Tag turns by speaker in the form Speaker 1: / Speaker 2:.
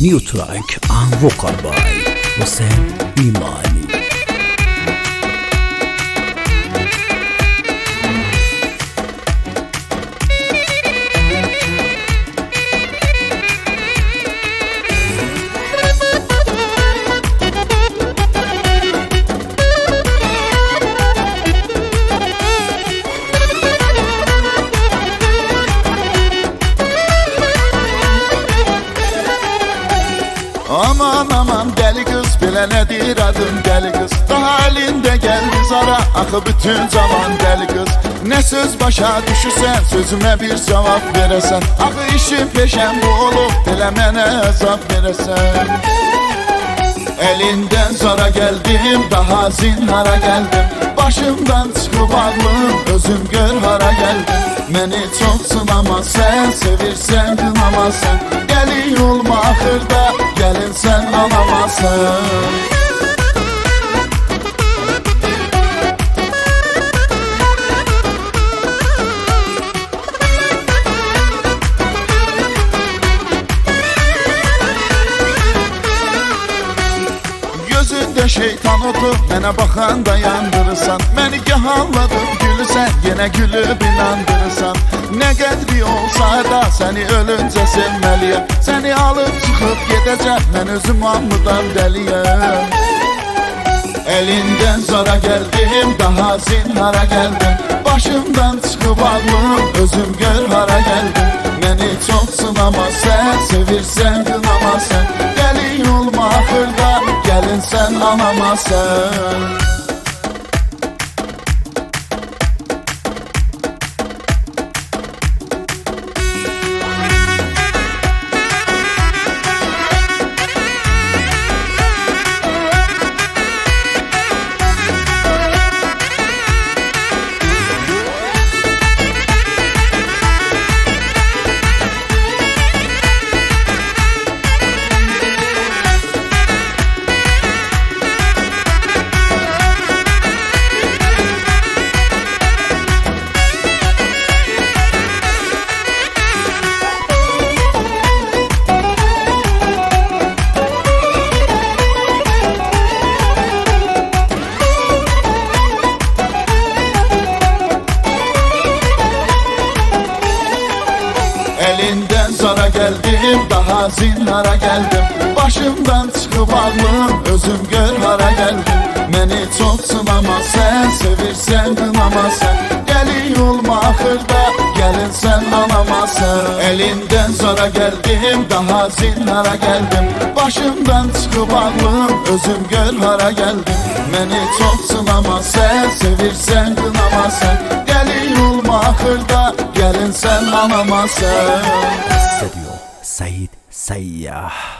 Speaker 1: New track on vocal by Hussein Imani.
Speaker 2: Aman aman deli kız, belə nədir adın deli kız? Daha elində gəldi zara, axı bütün zaman deli kız. Nə söz başa düşürsən, sözümə bir cavab verəsən. Axı işim peşəm bu olub, belə mənə əzab verəsən. Elindən zara gəldim, daha zinhara gəldim. Başımdan çıxıb ağlım, özüm gör hara gəldim. Məni çox sınama sən, sevirsən qınama sən. Gəlin olma axırda, gəlin sən alamasan. Gözündə şeytan otu, mənə baxanda yandırırsan. Məni gah anladım gülürsən, yenə gülüb inandırırsan. Nə qədri olsa da səni ölüncə sevməliyəm. Səni alıb çıxıb gedəcəm, mən özüm hamıdan dəliyəm. Elindən zara gəldim, daha zinhara gəldim. Başımdan çıxıb ağlım, özüm gör hara gəldim. Məni çox sınama sən, sevirsən qınama sən. Gəlin olma axırda, gəlin sən alamasan. Elindən zara gəldim, daha zinhara gəldim. Başımdan çıxıb ağlım, özüm gör hara gəldim. Məni çox sınama sən, sevirsən qınama sən. Gəlin olma axırda, gəlin sən alamasan. Elindən zara gəldim, daha zinhara gəldim. Başımdan çıxıb ağlım, özüm gör hara gəldim. Məni çox sınama sən, sevirsən qınama sən. Gəlin olma axırda, gəlin sən alamasan.
Speaker 1: Studio Said Sayyah.